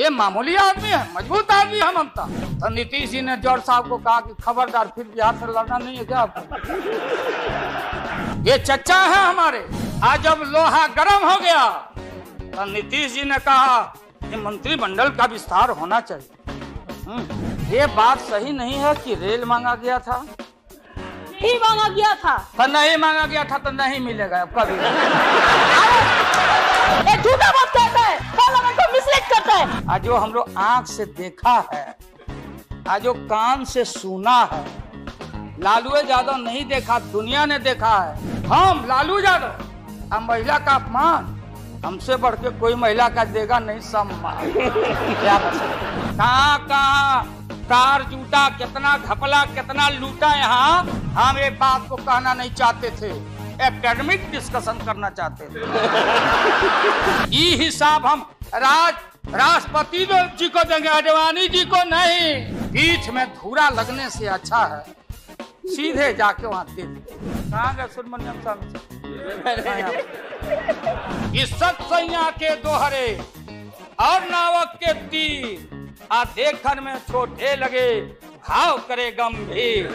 ये मामूली आदमी है, मजबूत आदमी है ममता। तो नीतीश जी ने जॉर्ज साहब को कहा कि खबरदार फिर बिहार से लड़ना नहीं है क्या आपको। ये चच्चा है हमारे। आज जब लोहा गर्म हो गया तो नीतीश जी ने कहा कि मंत्रिमंडल का विस्तार होना चाहिए। ये बात सही नहीं है कि रेल मांगा गया था, नहीं मांगा गया था, तो नहीं मांगा गया था तो नहीं मिलेगा कभी। झूठा बात कहता है, पार्लियामेंट को मिसलीड करता है। आज जो हम लोग आंख से देखा है, आज जो कान से सुना है, लालू यादव नहीं देखा, दुनिया ने देखा है। हम लालू यादव, हम महिला का अपमान हमसे बढ़ के कोई महिला का देगा नहीं सम्मान। क्या कहाँ कहाँ कार जूटा, कितना घपला, कितना लूटा। यहाँ हम एक बात को कहना नहीं चाहते थे, एकेडमिक डिस्कशन करना चाहते थे। ये हिसाब हम राष्ट्रपति जी को देंगे, आडवाणी जी को नहीं। बीच में धूरा लगने से अच्छा है सीधे जाके वहां दे दे। कहाँ गए सुब्रमण्यम स्वामी? इज्जत सैया के दोहरे और नावक के तीर, आ देखन में छोटे लगे घाव करे गंभीर।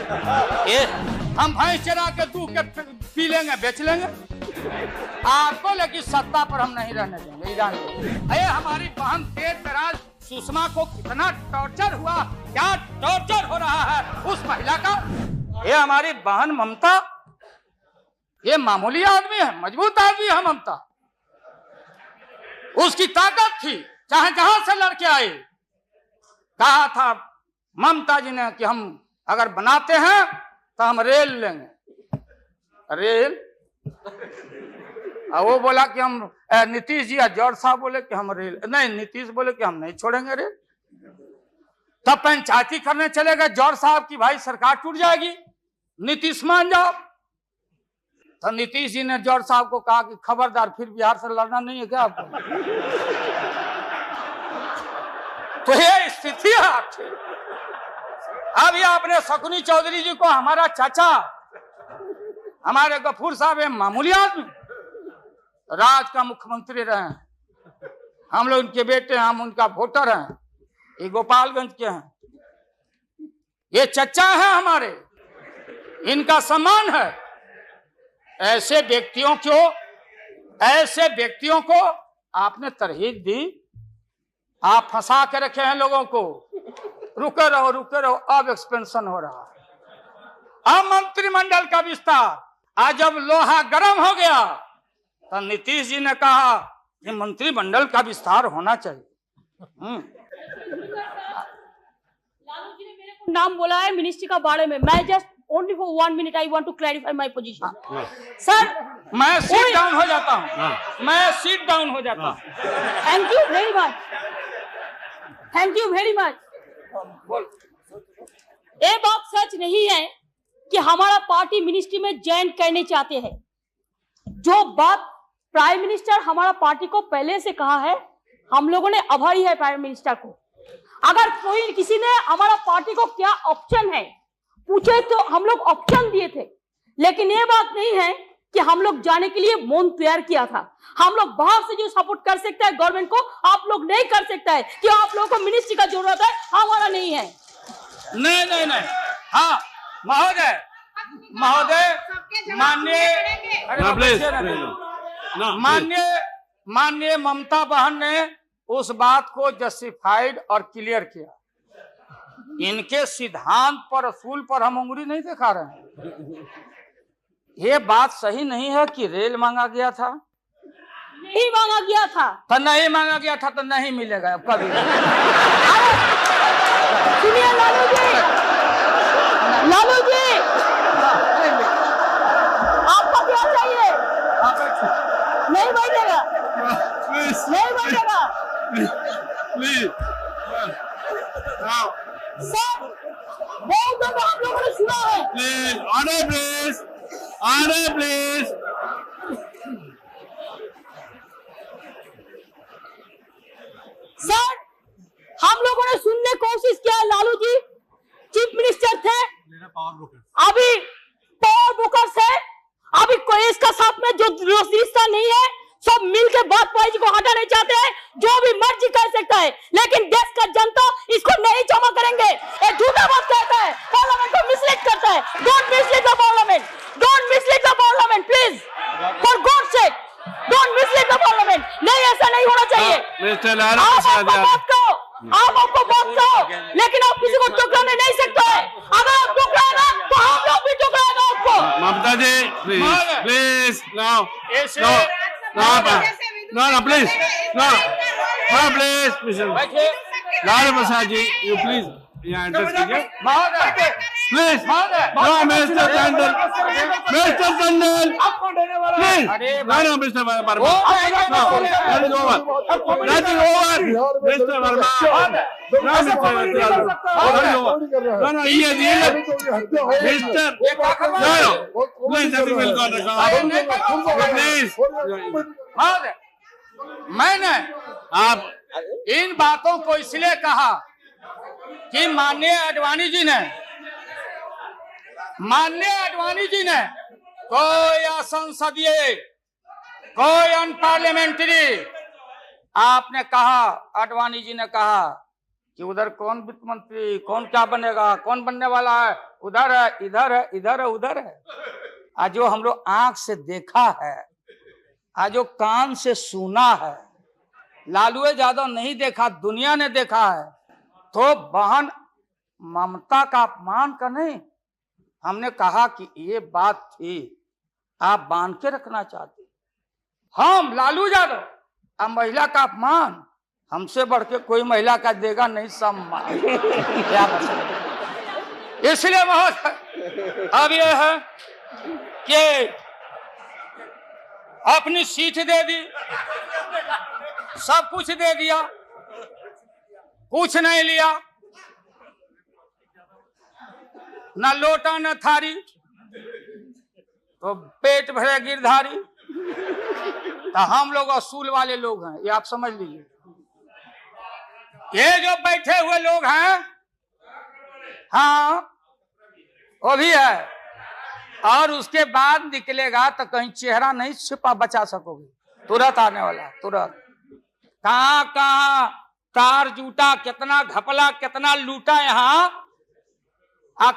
हम भैंस चरा के दूध के पी लेंगे, बेच लेंगे आपको, लेकिन सत्ता पर हम नहीं रहने देंगे। अरे हमारी बहन तेज तराज सुषमा को कितना टॉर्चर हुआ, क्या टॉर्चर हो रहा है उस महिला का। ये हमारी बहन ममता, ये मामूली आदमी है, मजबूत आदमी है ममता। उसकी ताकत थी, चाहे जहां से लड़के आए। कहा था ममता जी ने कि हम अगर बनाते हैं तो हम रेल लेंगे, रेल। और वो बोला कि हम नीतीश जी या जॉर्ज साहब बोले कि हम रेल नहीं, नीतीश बोले कि हम नहीं छोड़ेंगे रेल। तब पंचायती करने चले गए जॉर्ज साहब की भाई सरकार टूट जाएगी, नीतीश मान जाओ। तो नीतीश जी ने जॉर्ज साहब को कहा कि खबरदार फिर बिहार से लड़ना नहीं है क्या आपको। तो ये स्थिति है आपकी। अभी आपने शकुनी चौधरी जी को, हमारा चाचा, हमारे गफूर साहब है मामूली आदमी, राज का मुख्यमंत्री रहे हैं। हम लोग उनके बेटे हैं, हम उनका वोटर हैं, ये गोपालगंज के हैं। ये चच्चा है हमारे, इनका सम्मान है। ऐसे व्यक्तियों को आपने तरहीब दी, आप फंसा के रखे हैं लोगों को। रुके रहो, अब एक्सपेंशन हो रहा है। अब मंत्रिमंडल का विस्तार। आज जब लोहा गर्म हो गया तो नीतीश जी ने कहा कि मंत्रिमंडल का विस्तार होना चाहिए। लालू जी ने मेरे को नाम बोला है मिनिस्ट्री का बारे में। मैं just only for 1 minute I want to clarify my position. Sir मैं सीट डाउन हो जाता हूँ, मैं सीट डाउन हो जाता हूँ। Thank you very much, thank you very much. ये बात सच नहीं है कि हमारा पार्टी मिनिस्ट्री में ज्वाइन करने चाहते हैं। जो बात प्राइम मिनिस्टर हमारा पार्टी को पहले से कहा है, हम लोगों ने आभारी है प्राइम मिनिस्टर को। अगर कोई किसी ने हमारा पार्टी को क्या ऑप्शन है पूछे तो हम लोग ऑप्शन दिए थे, लेकिन ये बात नहीं है कि हम लोग जाने के लिए मन तैयार किया था। हम लोग बाहर से जो सपोर्ट कर सकते हैं गवर्नमेंट को, आप लोग नहीं कर सकता है कि आप लोगों को मिनिस्ट्री का जरूरत है, हमारा नहीं है। नहीं। हाँ महोदय, माननीय ममता बहन ने उस बात को जस्टिफाइड और क्लियर किया। इनके सिद्धांत पर, असूल पर हम उंगली नहीं दिखा रहे हैं। ये बात सही नहीं है कि रेल मांगा गया था, नहीं मांगा गया था, तो नहीं मांगा गया था तो नहीं मिलेगा कभी। सुनिए लालू जी, आपको क्या चाहिए? नहीं बैठेगा, नहीं बैठेगा सर। बहुत दफा आप लोगों ने सुना है। Please order, please. सर हम लोगों ने सुनने की कोशिश किया। लालू जी चीफ मिनिस्टर थे, अभी पावर ब्रोकर्स है, अभी कोई इसका साथ में जो रिश्ता नहीं है, सब मिलकर बात को हटाना चाहते हैं। जो भी मर्जी कर सकता सकता है, लेकिन देश का जनता इसको नहीं क्षमा करेंगे। ये झूठा बात कहता है, पार्लियामेंट को मिसलीड करता है। Don't mislead the parliament, don't mislead the parliament please, for God sake don't mislead the parliament. नहीं, ऐसा नहीं होना चाहिए। आप आपको बात कहो, लेकिन आप किसी को टुकराने नहीं सकते है। अगर आप टुकराएगा तो हम लोग भी टुकराएगा आपको। Mamata ji please please no please Lalu Prasad ji you please यहाँ एड्रेस कीजिए please. No mister Tandon please no mister Verma nothing over mister Verma no ये mister please nothing will go please. मैंने आप इन बातों को इसलिए कहा कि माननीय आडवाणी जी ने कोई असंसदीय, कोई अनपार्लियामेंट्री, आपने कहा, आडवाणी जी ने कहा कि उधर कौन वित्त मंत्री, कौन क्या बनेगा, कौन बनने वाला है, उधर है, इधर है, इधर है, उधर है। आज जो हम लोग आंख से देखा है, आज जो कान से सुना है, लालू यादव नहीं देखा, दुनिया ने देखा है, तो बहन ममता का अपमान का नहीं। हमने कहा कि ये बात थी, आप बांध के रखना चाहते, हम लालू यादव, अब महिला का अपमान हमसे बढ़ के कोई महिला का देगा नहीं सम्मान। क्या बता, इसलिए बहुत अब ये है कि अपनी सीट दे दी, सब कुछ दे दिया, कुछ नहीं लिया, न लोटा न थारी, तो पेट भरे गिरधारी। तो हम लोग असूल वाले लोग हैं, ये आप समझ लीजिए। ये जो बैठे हुए लोग हैं, हाँ वो भी है, और उसके बाद निकलेगा तो कहीं चेहरा नहीं छिपा बचा सकोगे, तुरंत आने वाला, तुरंत। कहाँ कहाँ तार जूटा, कितना घपला, कितना लूटा यहाँ,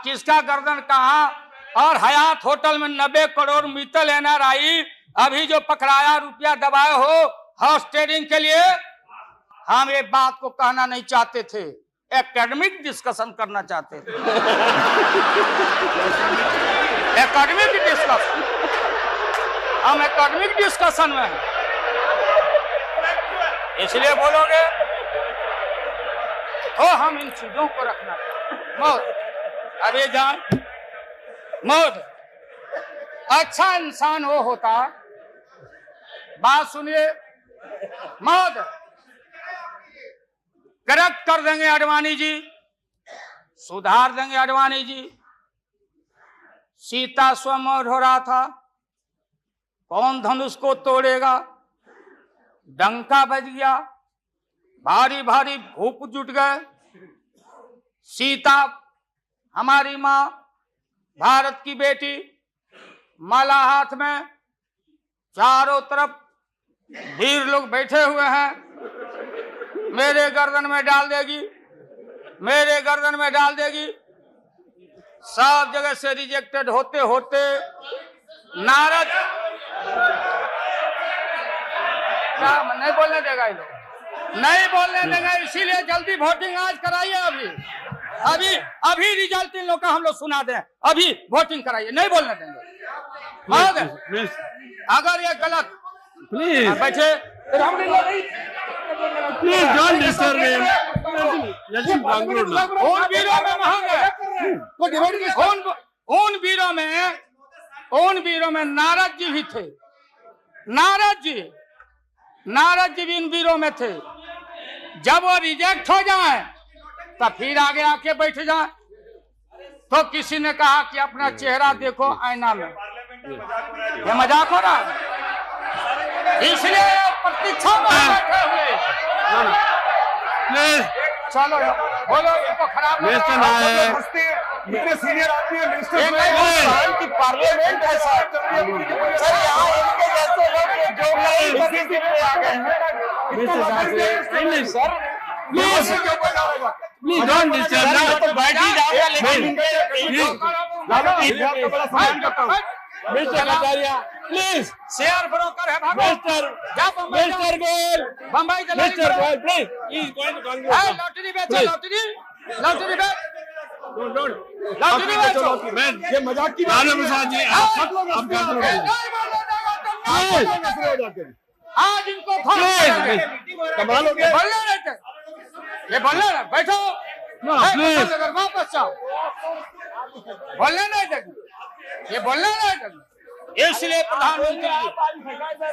किसका गर्दन कहाँ। और हयात होटल में 90 करोड़ मित्तल NRI अभी जो पकड़ाया, रुपया दबाए हो हाउस ट्रेडिंग के लिए। हम ये बात को कहना नहीं चाहते थे, एकेडमिक डिस्कशन करना चाहते थे। एकेडमिक डिस्कशन, हम एकेडमिक डिस्कशन में हैं। इसलिए बोलोगे तो हम इन चीजों को रखना चाहिए। अभी जान मोद अच्छा इंसान वो होता, बात सुनिए, मोद करेक्ट कर देंगे आडवाणी जी, सुधार देंगे आडवाणी जी। सीता स्वयं हो रहा था, कौन धनुष को तोड़ेगा, डंका बज गया, भारी भारी भूप जुट गए। सीता हमारी माँ, भारत की बेटी, माला हाथ में, चारों तरफ वीर लोग बैठे हुए हैं। मेरे गर्दन में डाल देगी, मेरे गर्दन में डाल देगी। सब जगह से रिजेक्टेड होते होते नारद नहीं बोलने देगा, ये लोग नहीं बोलने देगा, इसीलिए जल्दी वोटिंग आज कराइए। अभी अभी रिजल्ट इन लोग का हम लोग सुना दें, अभी वोटिंग कराइए, नहीं बोलने देंगे। अगर ये गलत, प्लीज बैठे, प्लीज डोंट डिस्टर्ब हिम। उन वीरों में उन वीरों में नारद जी भी थे। नारद जी भी इन वीरों में थे। जब वो रिजेक्ट हो जाए तो फिर आगे आके बैठ जाए। तो किसी ने कहा कि अपना चेहरा देखो आईना में, ये मजाक हो रहा है, इसलिए प्रतीक्षा में बैठे हुए। चलो बोलो, इनको खराब इतने सीनियर आदमी है, मिनिस्टर की पार्लियामेंट है सर। यहाँ इनके जैसे लोग जो नहीं आ गए हैं sir, please please don't disturb. तो बैठ ही जाऊंगा, लेकिन आपका बड़ा सम्मान करता हूँ। Mister Kataria please, share broker है भागो। मिस्टर मिस्टर गोयल, बम्बई चला mister Goyal please, he is going to conclude. Lottery बेचो, लॉटरी बेच, लॉटरी बेचो। मैं ये मजाक की बात लालू प्रसाद जी आप आज इनको कमाल हो गया। बोलना नहीं थे, ये बोलना ना, बैठो प्लीज वापस जाओ, बोलना नहीं थे, ये बोलना नहीं थे। इसलिए प्रधानमंत्री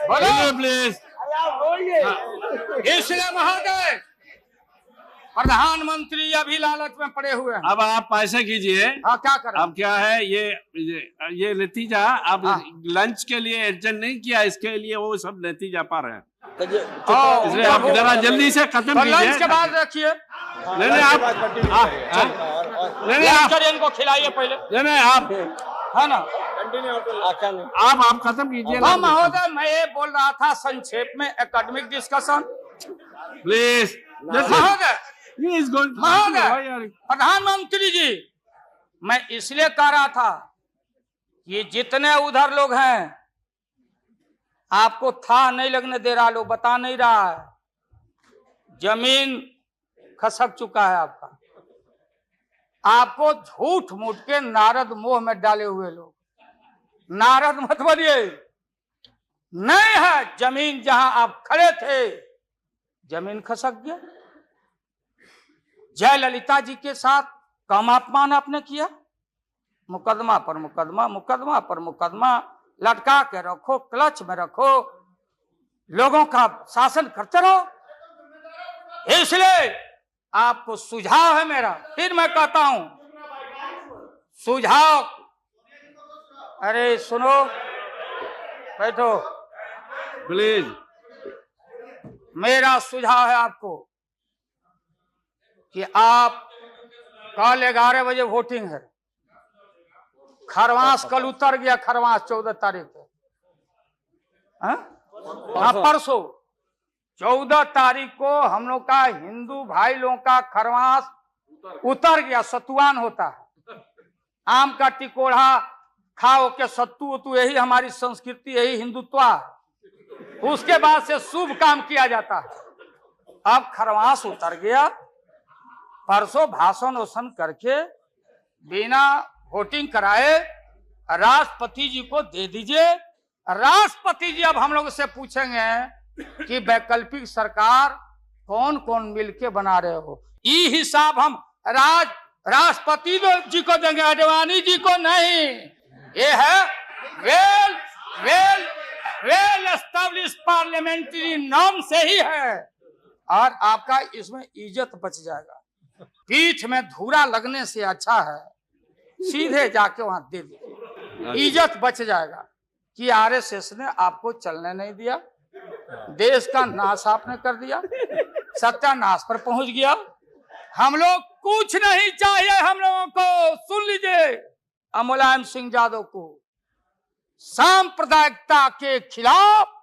बोलो प्लीज, इसलिए महोदय प्रधानमंत्री अभी लालच में पड़े हुए हैं। अब आप पैसे कीजिए। हाँ क्या करें? अब क्या है ये नतीजा, आप लंच के लिए एडजस्ट नहीं किया, इसके लिए वो सब नतीजा पा रहे हैं, इसलिए आप जरा जल्दी से खत्म तो कीजिए। लंच के बाद रखिए, नहीं आप लंच करिए, इनको खिलाइए पहले, नहीं आप है ना? आप खत्म कीजिए। हाँ महोदय, मैं ये बोल रहा था संक्षेप में एकेडमिक डिस्कशन। प्लीज महोदय महोदय प्रधानमंत्री जी, मैं इसलिए कह रहा था कि जितने उधर लोग हैं आपको था नहीं लगने दे रहा, लोग बता नहीं रहा है, जमीन खसक चुका है आपका, आपको झूठ मूठ के नारद मोह में डाले हुए लोग। नारद मत बनिए, नहीं है जमीन जहां आप खड़े थे, जमीन खसक गया। जयललिता जी के साथ कम अपमान आपने किया, मुकदमा पर मुकदमा, मुकदमा पर मुकदमा लटका के रखो, क्लच में रखो, लोगों का शासन करते रहो। इसलिए आपको सुझाव है मेरा, फिर मैं कहता हूं सुझाव, अरे सुनो, बैठो, प्लीज। मेरा सुझाव है आपको कि आप कल 11 बजे वोटिंग है, खरवास कल उतर गया, खरवास 14 तारीख को, हाँ परसों 14 तारीख को हम लोग का हिंदू भाई लोगों का खरवास उतर गया, सतुआन होता है, आम का टिकोड़ा खाओ के सत्तू उतू, यही हमारी संस्कृति, यही हिंदुत्व है। उसके बाद से शुभ काम किया जाता है। अब खरवास उतर गया, परसों भाषण वोषण करके बिना वोटिंग कराए राष्ट्रपति जी को दे दीजिए। राष्ट्रपति जी अब हम लोग से पूछेंगे कि वैकल्पिक सरकार कौन कौन मिलके बना रहे हो, ये हिसाब हम राष्ट्रपति जी को देंगे, आडवाणी जी को नहीं। ये है वेल एस्टेब्लिश पार्लियामेंट्री नॉर्म से ही है, और आपका इसमें इज्जत बच जाएगा। पीठ में धूरा लगने से अच्छा है सीधे जाके वहां दे दीजिए, इज्जत बच जाएगा। कि आरएसएस ने आपको चलने नहीं दिया, देश का नाश आपने कर दिया, सत्यानाश पर पहुंच गया। हम लोग कुछ नहीं चाहिए, हम लोगों को सुन लीजिए, मुलायम सिंह यादव को सांप्रदायिकता के खिलाफ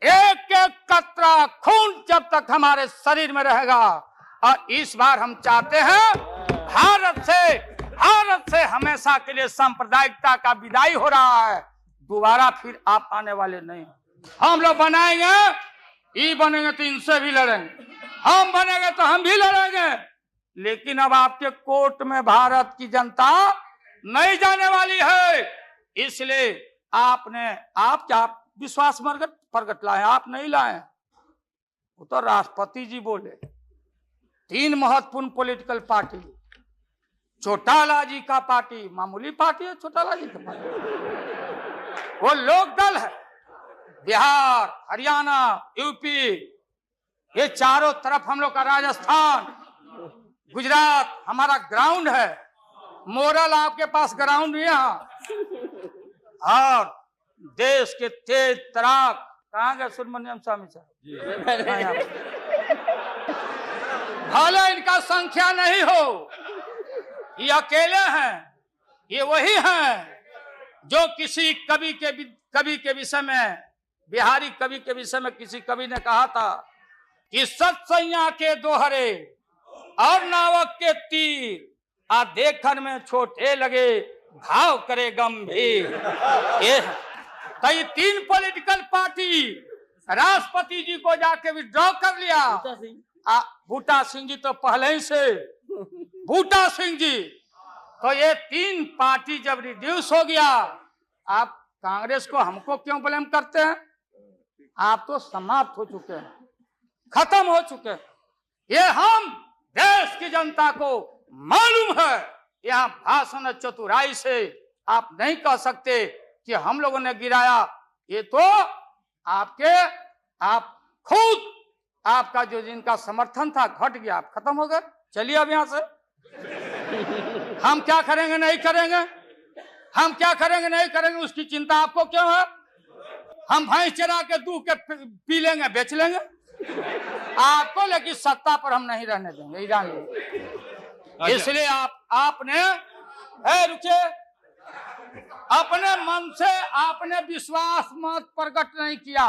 एक एक कतरा खून जब तक हमारे शरीर में रहेगा, और इस बार हम चाहते हैं भारत से हमेशा के लिए सांप्रदायिकता का विदाई हो रहा है, दोबारा फिर आप आने वाले नहीं। हम लोग बनाएंगे, ये बनेंगे तो इनसे भी लड़ेंगे, हम बनेंगे तो हम भी लड़ेंगे, लेकिन अब आपके कोर्ट में भारत की जनता नहीं जाने वाली है। इसलिए आप क्या विश्वास प्रगट लाए, आप नहीं लाए, वो तो राष्ट्रपति जी बोले। 3 महत्वपूर्ण पॉलिटिकल पार्टी, चौटाला जी का पार्टी मामूली पार्टी है, चौटाला जी का पार्टी वो लोक दल है, बिहार, हरियाणा, यूपी, ये चारों तरफ हम लोग का, राजस्थान, गुजरात हमारा ग्राउंड है। मोरल आपके पास ग्राउंड भी है, और देश के तेज तराक कहाँ गए सुब्रमण्यम स्वामी साहब, भले इनका संख्या नहीं हो, ये अकेले हैं, ये वही हैं जो किसी कवि के विषय में, बिहारी कवि के विषय में किसी कवि ने कहा था कि सत्सैया के दोहरे और नावक के तीर आ देखन में छोटे लगे भाव करे गंभीर। ये तो ये 3 पॉलिटिकल पार्टी राष्ट्रपति जी को जाके विड्रॉ कर लिया। बूटा सिंह जी तो पहले ही से बूटा सिंह जी, तो ये 3 पार्टी जब रिड्यूस हो गया, आप कांग्रेस को हमको क्यों ब्लेम करते हैं? आप तो समाप्त हो चुके हैं, खत्म हो चुके हैं। ये हम देश की जनता को मालूम है। यहाँ भाषण चतुराई से आप नहीं कह सकते कि हम लोगों ने गिराया। ये तो आप खुद, आपका जो जिनका समर्थन था घट गया, आप खत्म हो गए। चलिए अब यहाँ से हम क्या करेंगे नहीं करेंगे, हम क्या करेंगे नहीं करेंगे उसकी चिंता आपको क्यों है? हम भैंस चरा के दूध के पी लेंगे, बेच लेंगे आपको, लेकिन सत्ता पर हम नहीं रहने देंगे, ये जान लीजिए। इसलिए आपने रुके, अपने मन से आपने विश्वास मत प्रकट नहीं किया।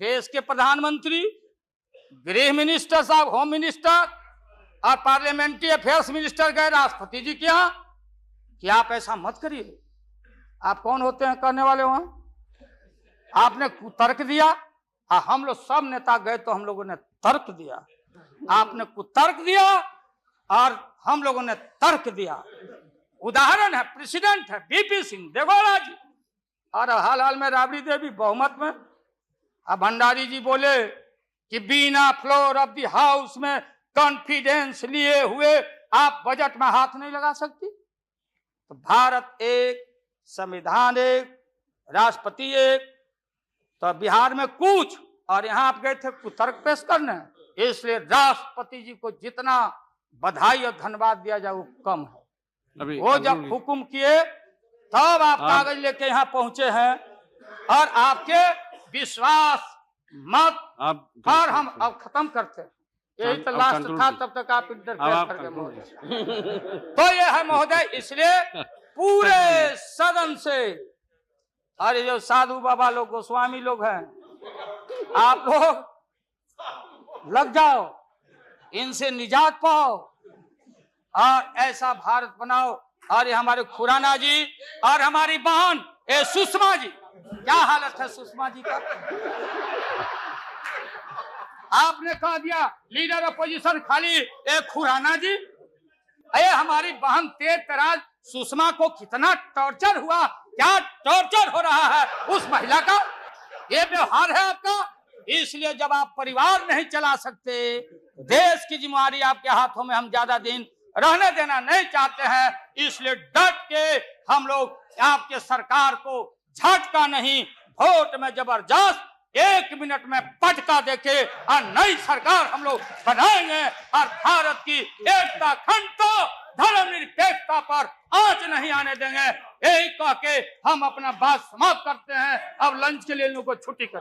देश के प्रधानमंत्री, गृह मिनिस्टर साहब, होम मिनिस्टर और पार्लियामेंट्री अफेयर्स मिनिस्टर गए राष्ट्रपति जी के यहाँ कि आप ऐसा मत करिए। आप कौन होते हैं करने वाले? वहां आपने कुतर्क दिया। हम लोग सब नेता गए तो हम लोगों ने तर्क दिया, आपने कुतर्क दिया और हम लोगों ने तर्क दिया। उदाहरण है, प्रेसिडेंट है बीपी सिंह देवगौड़ा जी, और हाल में राबड़ी देवी बहुमत में। अब भंडारी जी बोले कि बिना फ्लोर ऑफ द हाउस में कॉन्फिडेंस लिए हुए आप बजट में हाथ नहीं लगा सकती। तो भारत एक, संविधान एक, राष्ट्रपति एक, तो बिहार में कुछ और यहाँ आप गए थे कुतर्क पेश करने। इसलिए राष्ट्रपति जी को जितना बधाई और धन्यवाद दिया जाए वो कम है। वो जब हुक्म किए तब आप कागज लेके यहाँ पहुंचे हैं, और आपके विश्वास मत और हम अब खत्म करते हैं। यही तो लास्ट था, तब तक आप इंटरफेयर करके महोदय। तो ये है महोदय, इसलिए पूरे सदन से, अरे जो साधु बाबा लोग, गोस्वामी लोग हैं, आप लोग लग जाओ, इनसे निजात पाओ और ऐसा भारत बनाओ। और ये हमारे खुराना जी और हमारी बहन सुषमा जी, क्या हालत है सुषमा जी का? आपने कह दिया लीडर अपोजिशन खाली खुराना जी। अरे हमारी बहन तेज तराज सुषमा को कितना टॉर्चर हुआ, क्या टॉर्चर हो रहा है उस महिला का, ये व्यवहार है आपका। इसलिए जब आप परिवार नहीं चला सकते, देश की जिम्मेदारी आपके हाथों में हम ज्यादा दिन रहने देना नहीं चाहते हैं। इसलिए डट के हम लोग आपके सरकार को झटका नहीं, वोट में जबरदस्त 1 मिनट में पटका देके और नई सरकार हम लोग बनाएंगे और भारत की एकता, अखंडता, धर्मनिरपेक्षता पर आंच नहीं आने देंगे। यही कह के हम अपना बात समाप्त करते हैं। अब लंच के लिए इन लोगों को छुट्टी कर